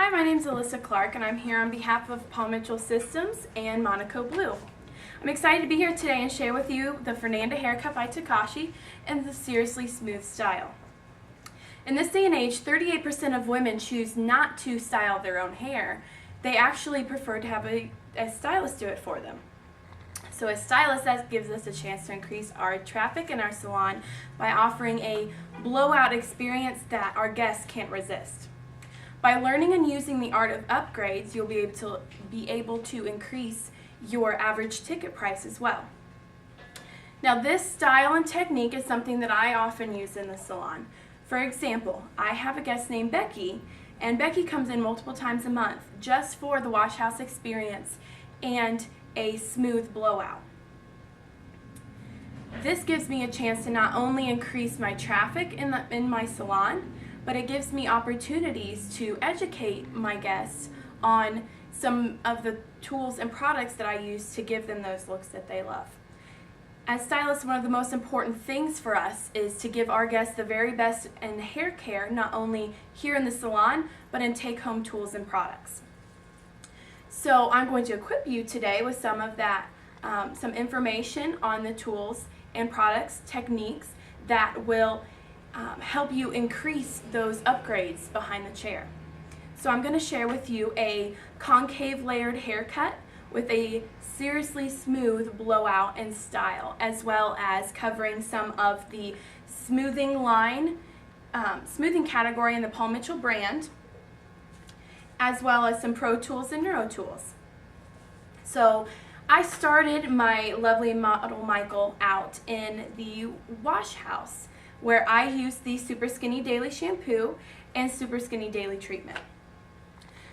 Hi, my name is Alyssa Clark, and I'm here on behalf of Paul Mitchell Systems and Monaco Blue. I'm excited to be here today and share with you the Fernanda haircut by Takashi and the Seriously Smooth style. In this day and age, 38% of women choose not to style their own hair. They actually prefer to have a stylist do it for them. So a stylist, that gives us a chance to increase our traffic in our salon by offering a blowout experience that our guests can't resist. By learning and using the art of upgrades, you'll be able to increase your average ticket price as well. Now, this style and technique is something that I often use in the salon. For example, I have a guest named Becky, and Becky comes in multiple times a month just for the wash house experience and a smooth blowout. This gives me a chance to not only increase my traffic in my salon, but it gives me opportunities to educate my guests on some of the tools and products that I use to give them those looks that they love. As stylists, one of the most important things for us is to give our guests the very best in hair care, not only here in the salon, but in take-home tools and products. So I'm going to equip you today with some of that, some information on the tools and products, techniques that will help you increase those upgrades behind the chair. So I'm going to share with you a concave layered haircut with a seriously smooth blowout and style, as well as covering some of the smoothing category in the Paul Mitchell brand, as well as some Pro Tools and Neuro Tools. So I started my lovely model Michael out in the wash house, where I use the Super Skinny Daily Shampoo and Super Skinny Daily Treatment.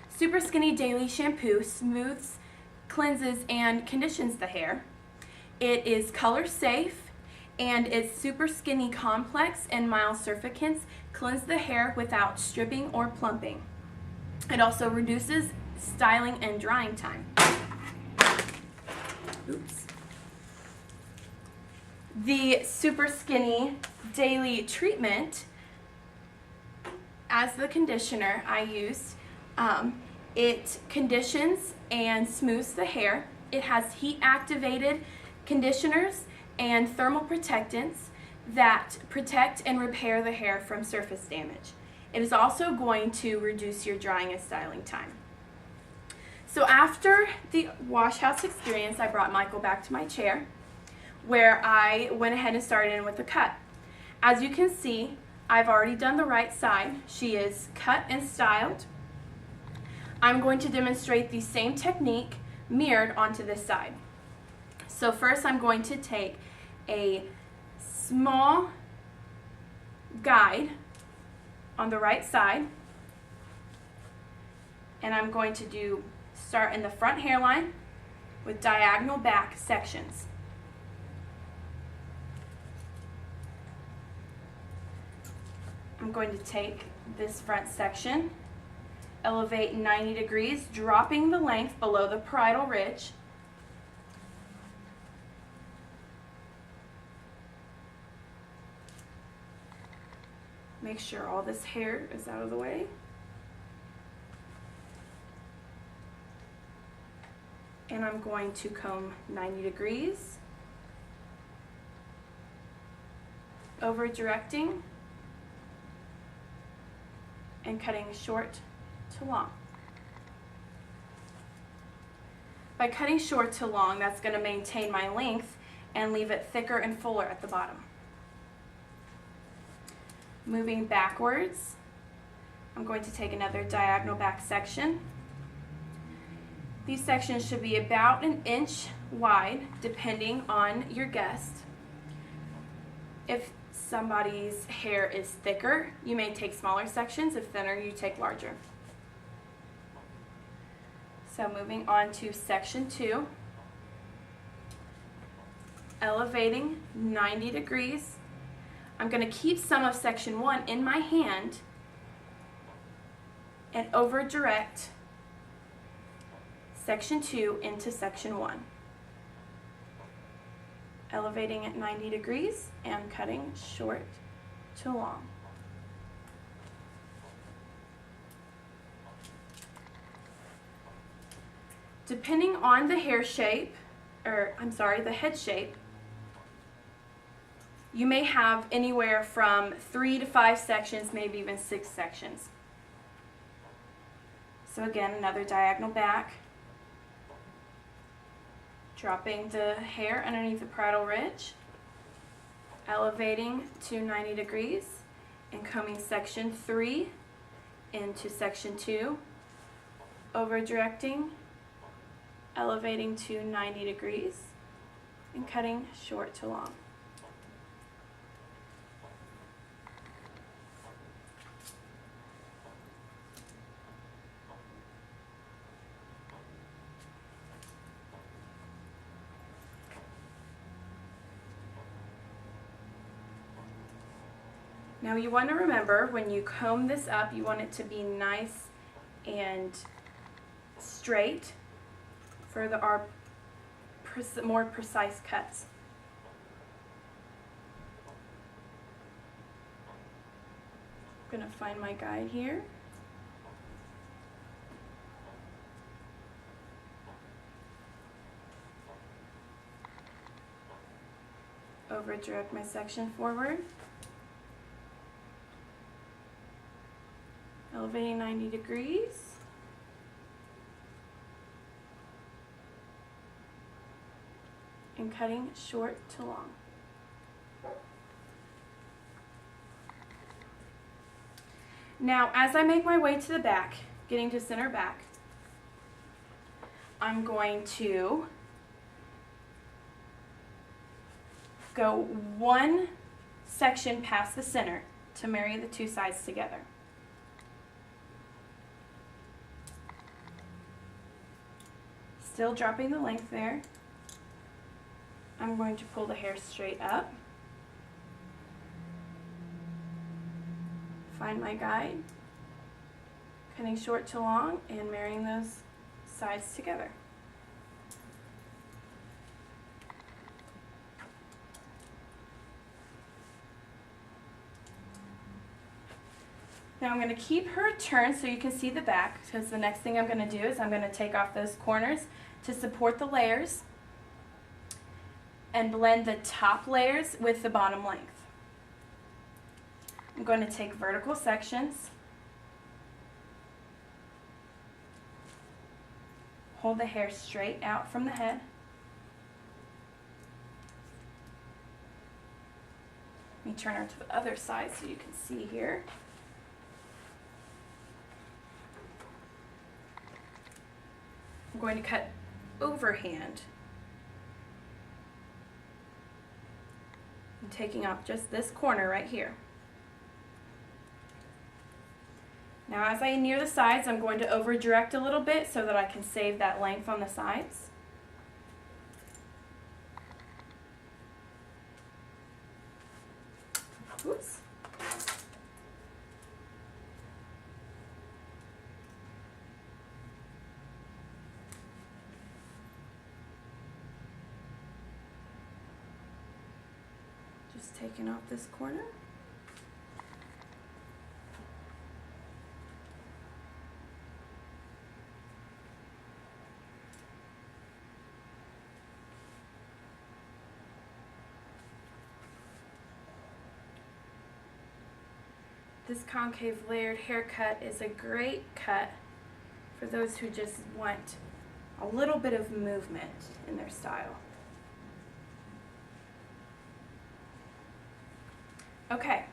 Super Skinny Daily Shampoo smooths, cleanses, and conditions the hair. It is color safe, and its Super Skinny Complex and mild surfactants cleanse the hair without stripping or plumping. It also reduces styling and drying time. Oops. The Super Skinny Daily Treatment, as the conditioner I use, it conditions and smooths the hair. It has heat-activated conditioners and thermal protectants that protect and repair the hair from surface damage. It is also going to reduce your drying and styling time. So after the wash house experience, I brought Michael back to my chair, where I went ahead and started in with the cut. As you can see, I've already done the right side. She is cut and styled. I'm going to demonstrate the same technique mirrored onto this side. So first I'm going to take a small guide on the right side, and I'm going to start in the front hairline with diagonal back sections. I'm going to take this front section, elevate 90 degrees, dropping the length below the parietal ridge. Make sure all this hair is out of the way. And I'm going to comb 90 degrees, over directing and cutting short to long. By cutting short to long, that's going to maintain my length and leave it thicker and fuller at the bottom. Moving backwards, I'm going to take another diagonal back section. These sections should be about 1 inch wide, depending on your guest. If somebody's hair is thicker, you may take smaller sections. If thinner, you take larger. So moving on to section 2, elevating 90 degrees. I'm going to keep some of section 1 in my hand and over direct section 2 into section 1. Elevating at 90 degrees and cutting short to long. depending on the hair shape, the head shape, you may have anywhere from 3 to 5 sections, maybe even 6 sections. So again, another diagonal back, dropping the hair underneath the parietal ridge, elevating to 90 degrees, and combing section 3 into section 2, over directing, elevating to 90 degrees, and cutting short to long. Now you want to remember, when you comb this up, you want it to be nice and straight for our more precise cuts. I'm going to find my guide here. Over direct my section forward. Elevating 90 degrees. And cutting short to long. Now, as I make my way to the back, getting to center back, I'm going to go one section past the center to marry the two sides together. Still dropping the length there. I'm going to pull the hair straight up. Find my guide, cutting short to long and marrying those sides together. Now I'm going to keep her turned so you can see the back, because the next thing I'm going to do is I'm going to take off those corners to support the layers and blend the top layers with the bottom length. I'm going to take vertical sections, hold the hair straight out from the head, let me turn her to the other side so you can see here. I'm going to cut overhand. I'm taking off just this corner right here. Now as I near the sides, I'm going to over direct a little bit so that I can save that length on the sides. Oops. Just taking off this corner. This concave layered haircut is a great cut for those who just want a little bit of movement in their style. Okay,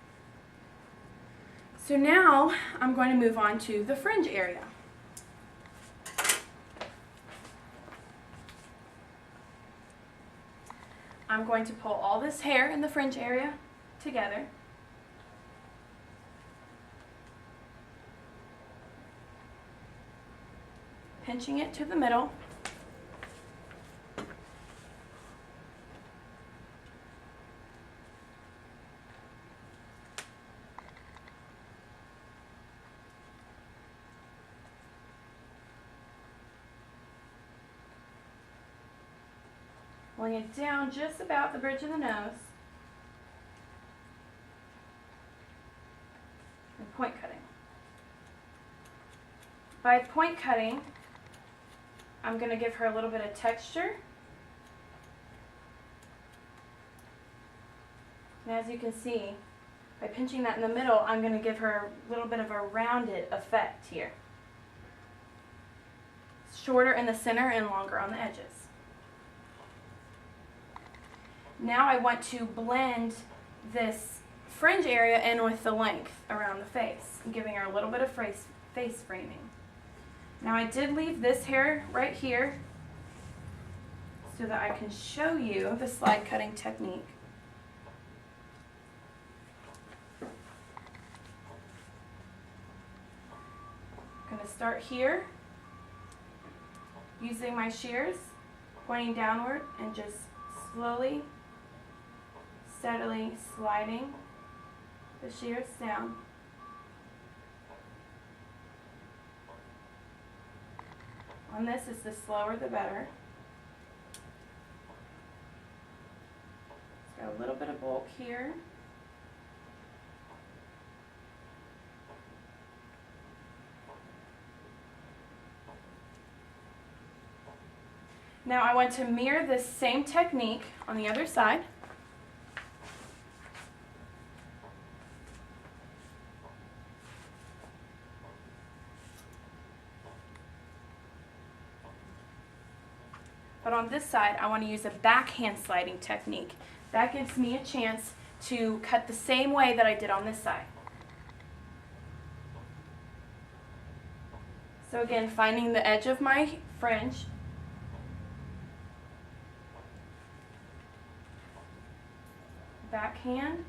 so now I'm going to move on to the fringe area. I'm going to pull all this hair in the fringe area together. Pinching it to the middle. Pulling it down just about the bridge of the nose. And point cutting. By point cutting, I'm going to give her a little bit of texture. And as you can see, by pinching that in the middle, I'm going to give her a little bit of a rounded effect here. Shorter in the center and longer on the edges. Now I want to blend this fringe area in with the length around the face, giving her a little bit of face framing. Now I did leave this hair right here so that I can show you the slide cutting technique. I'm going to start here using my shears, pointing downward and just slowly, steadily sliding the shears down. On this, it's the slower the better. It's got a little bit of bulk here. Now I want to mirror this same technique on the other side. But on this side, I want to use a backhand sliding technique. That gives me a chance to cut the same way that I did on this side. So again, finding the edge of my fringe. Backhand.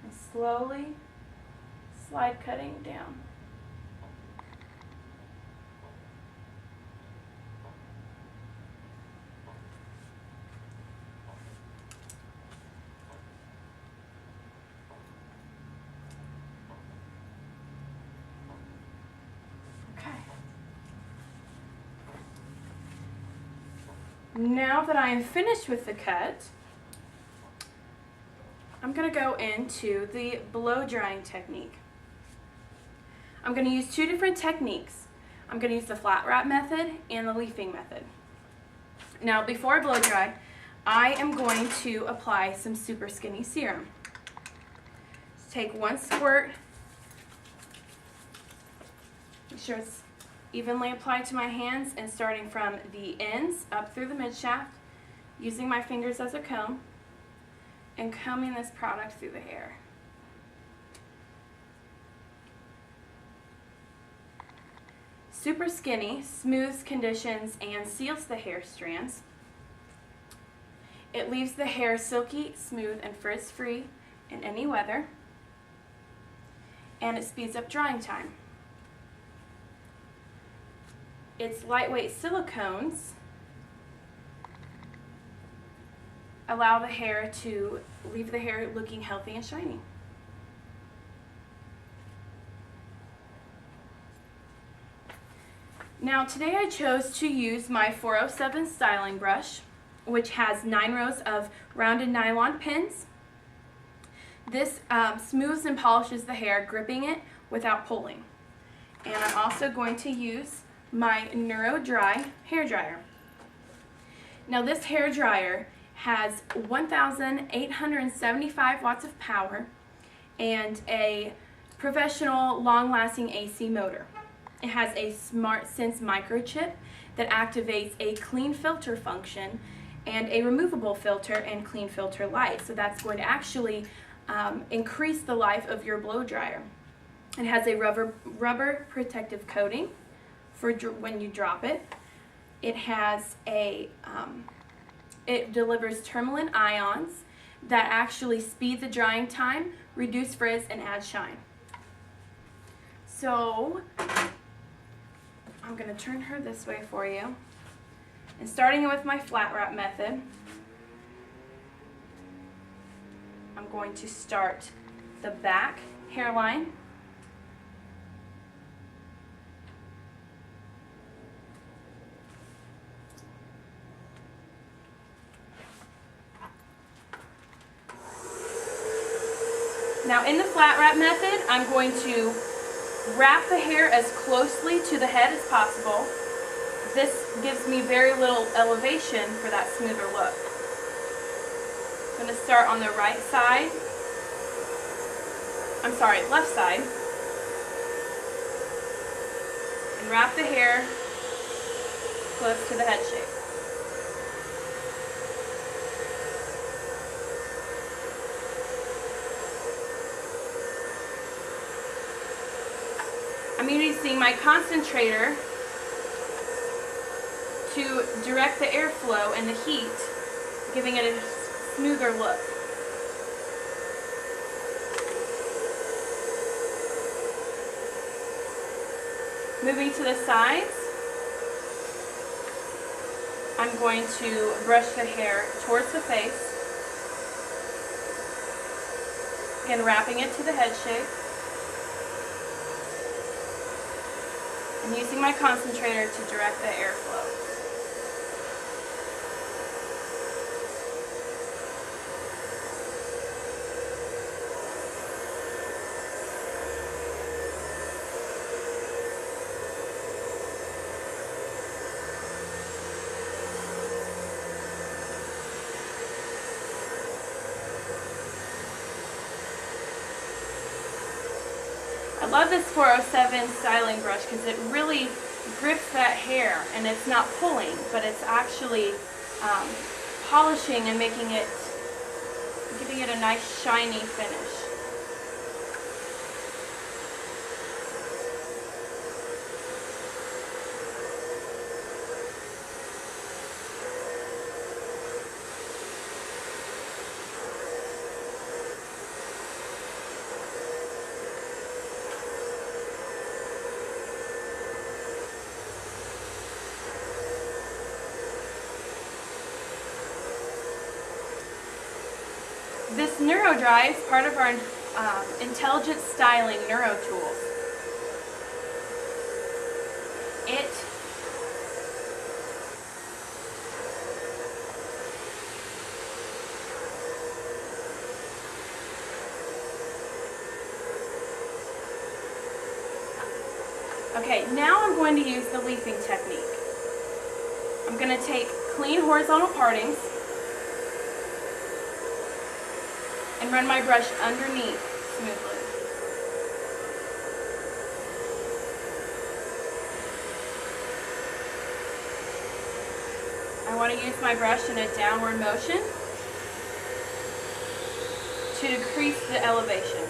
And slowly slide cutting down. Now that I am finished with the cut, I'm going to go into the blow drying technique. I'm going to use two different techniques. I'm going to use the flat wrap method and the leafing method. Now before I blow dry, I am going to apply some super skinny serum. Just take one squirt, make sure it's evenly applied to my hands, and starting from the ends up through the mid shaft, using my fingers as a comb and combing this product through the hair. Super skinny smooths, conditions, and seals the hair strands. It leaves the hair silky, smooth, and frizz-free in any weather, and it speeds up drying time. Its lightweight silicones allow the hair to leave the hair looking healthy and shiny. Now today I chose to use my 407 styling brush, which has 9 rows of rounded nylon pins. This smooths and polishes the hair, gripping it without pulling. And I'm also going to use my Neuro Dry hair dryer. Now this hair dryer has 1,875 watts of power and a professional long-lasting AC motor. It has a Smart Sense microchip that activates a clean filter function and a removable filter and clean filter light. So that's going to actually increase the life of your blow dryer. It has a rubber protective coating for when you drop it. It has a, it delivers tourmaline ions that actually speed the drying time, reduce frizz, and add shine. So I'm going to turn her this way for you. And starting with my flat wrap method, I'm going to start the back hairline. Now in the flat wrap method, I'm going to Wrap the hair as closely to the head as possible. This gives me very little elevation for that smoother look. I'm going to start on the right side. I'm sorry, left side. And wrap the hair close to the head shape. I'm using my concentrator to direct the airflow and the heat, giving it a smoother look. Moving to the sides, I'm going to brush the hair towards the face, again wrapping it to the head shape. I'm using my concentrator to direct the airflow. I love this 407 styling brush because it really grips that hair, and it's not pulling, but it's actually polishing and giving it a nice shiny finish. This Neuro Dry is part of our Intelligent Styling Neuro Tools. Okay, now I'm going to use the leafing technique. I'm going to take clean horizontal partings and run my brush underneath smoothly. I want to use my brush in a downward motion to decrease the elevation.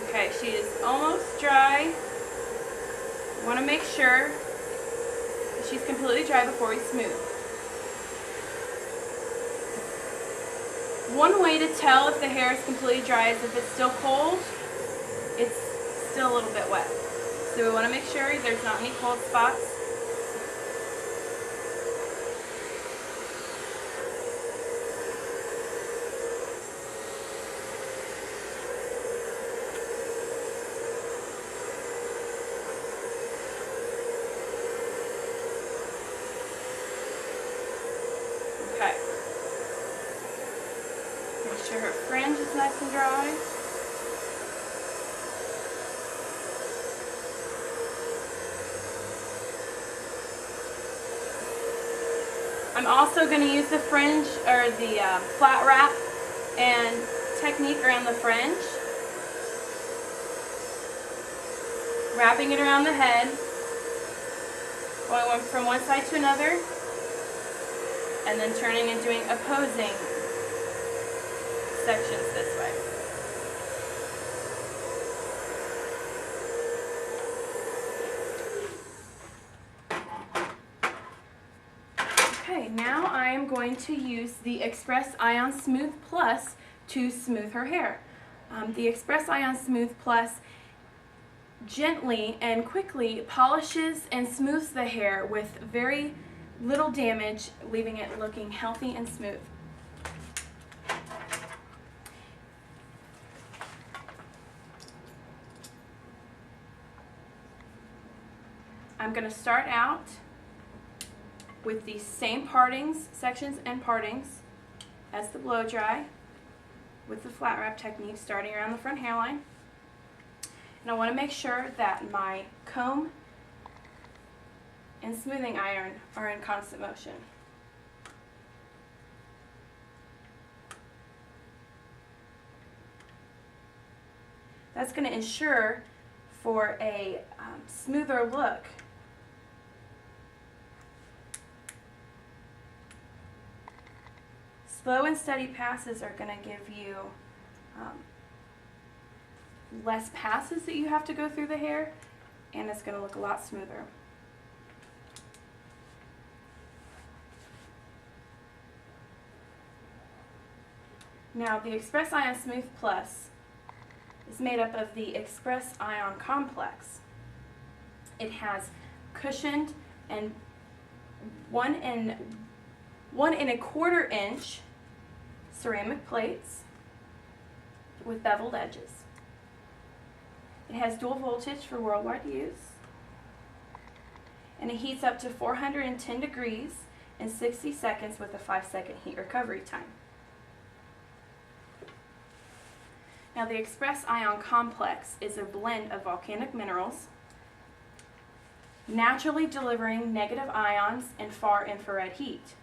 Okay, she is almost dry. I want to make sure that she's completely dry before we smooth. One way to tell if the hair is completely dry is if it's still cold, it's still a little bit wet. So we want to make sure there's not any cold spots. Okay. Make sure her fringe is nice and dry. I'm also going to use the fringe, or the flat wrap and technique around the fringe. Wrapping it around the head, going from one side to another, and then turning and doing opposing sections this way. Okay, now I am going to use the Express Ion Smooth Plus to smooth her hair. The Express Ion Smooth Plus gently and quickly polishes and smooths the hair with very little damage, leaving it looking healthy and smooth. I'm going to start out with the same partings, sections and partings as the blow dry with the flat wrap technique, starting around the front hairline. And I want to make sure that my comb and smoothing iron are in constant motion. That's going to ensure for a smoother look. Slow and steady passes are going to give you less passes that you have to go through the hair, and it's going to look a lot smoother. Now, the Express Ion Smooth Plus is made up of the Express Ion Complex. It has cushioned and 1 1¼ inch ceramic plates with beveled edges. It has dual voltage for worldwide use, and it heats up to 410 degrees in 60 seconds with a 5-second heat recovery time. Now, the Express Ion Complex is a blend of volcanic minerals, naturally delivering negative ions and far infrared heat.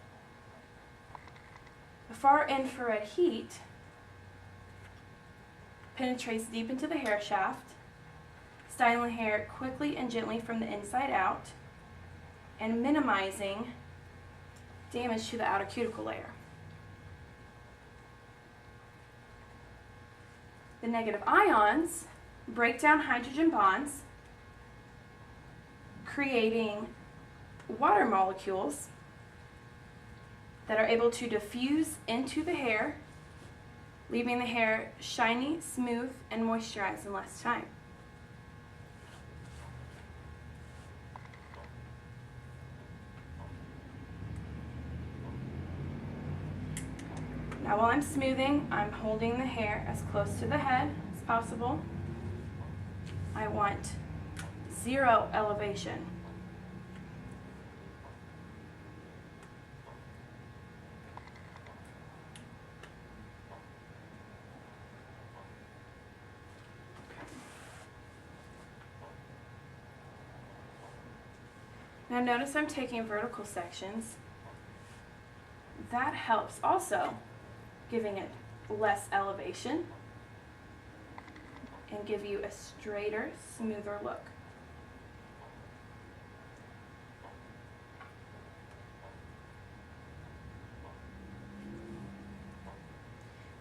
The far infrared heat penetrates deep into the hair shaft, styling hair quickly and gently from the inside out, and minimizing damage to the outer cuticle layer. The negative ions break down hydrogen bonds, creating water molecules that are able to diffuse into the hair, leaving the hair shiny, smooth, and moisturized in less time. Now, while I'm smoothing, I'm holding the hair as close to the head as possible. I want 0 elevation. Now, notice I'm taking vertical sections. That helps also, giving it less elevation and give you a straighter, smoother look.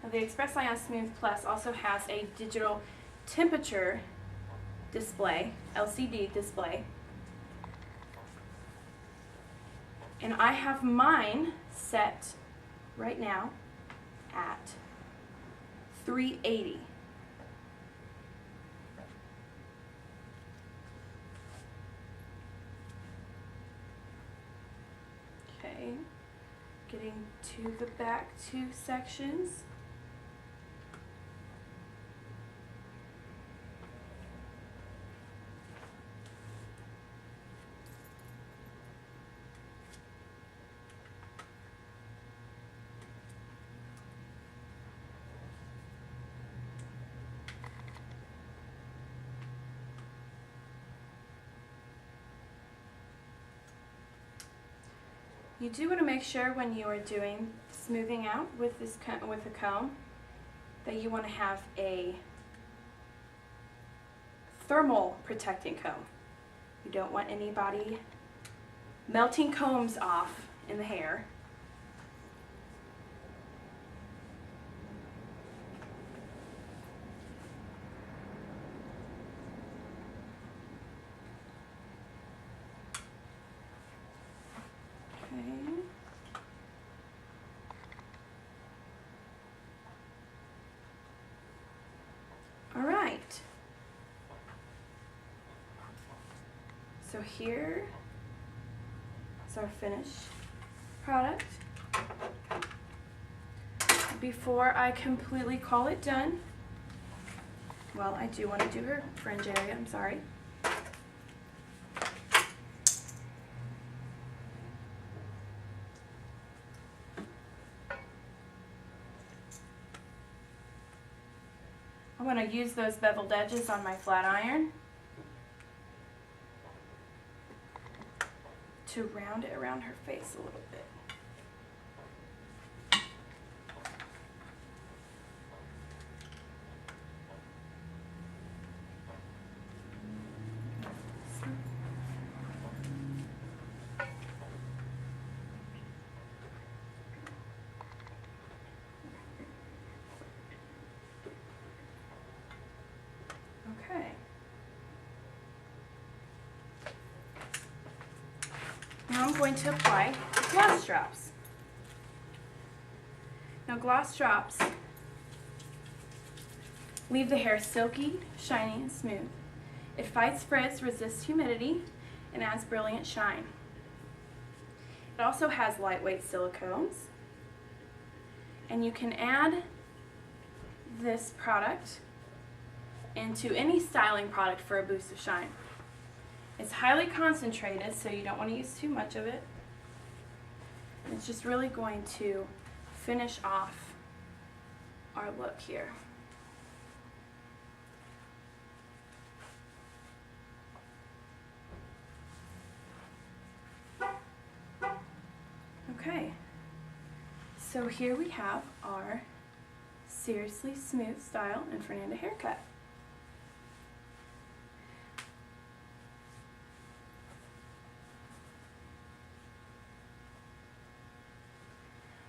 Now, the Express Ion Smooth Plus also has a digital temperature display, LCD display, and I have mine set right now at 380. Okay, getting to the back 2 sections. You do want to make sure when you are doing smoothing out with this with a comb that you want to have a thermal protecting comb. You don't want anybody melting combs off in the hair. All right. So here is our finished product. Before I completely call it done, well, I do want to do her fringe area, I'm sorry. want to use those beveled edges on my flat iron to round it around her face a little bit. Okay. Now I'm going to apply gloss drops. Now gloss drops leave the hair silky, shiny, and smooth. It fights frizz, resists humidity, and adds brilliant shine. It also has lightweight silicones, and you can add this product into any styling product for a boost of shine. It's highly concentrated, so you don't want to use too much of it. And it's just really going to finish off our look here. Okay, so here we have our Seriously Smooth Style and Fernanda haircut.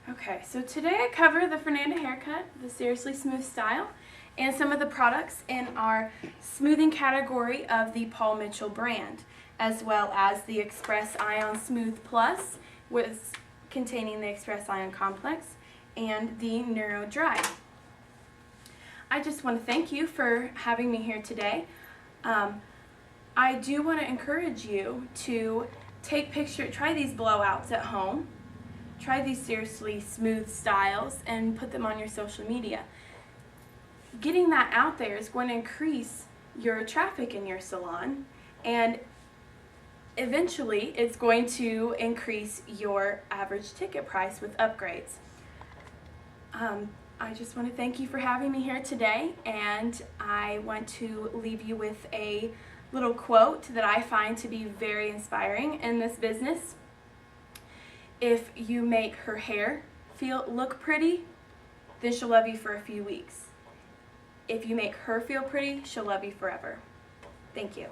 Okay, so today I cover the Fernanda haircut, the Seriously Smooth Style, and some of the products in our smoothing category of the Paul Mitchell brand, as well as the Express Ion Smooth Plus, containing the Express Ion Complex, and the Neuro Dry. I just want to thank you for having me here today. I do want to encourage you to try these blowouts at home. Try these Seriously Smooth styles and put them on your social media. Getting that out there is going to increase your traffic in your salon, and eventually it's going to increase your average ticket price with upgrades. I just want to thank you for having me here today, and I want to leave you with a little quote that I find to be very inspiring in this business. If you make her hair look pretty, then she'll love you for a few weeks. If you make her feel pretty, she'll love you forever. Thank you.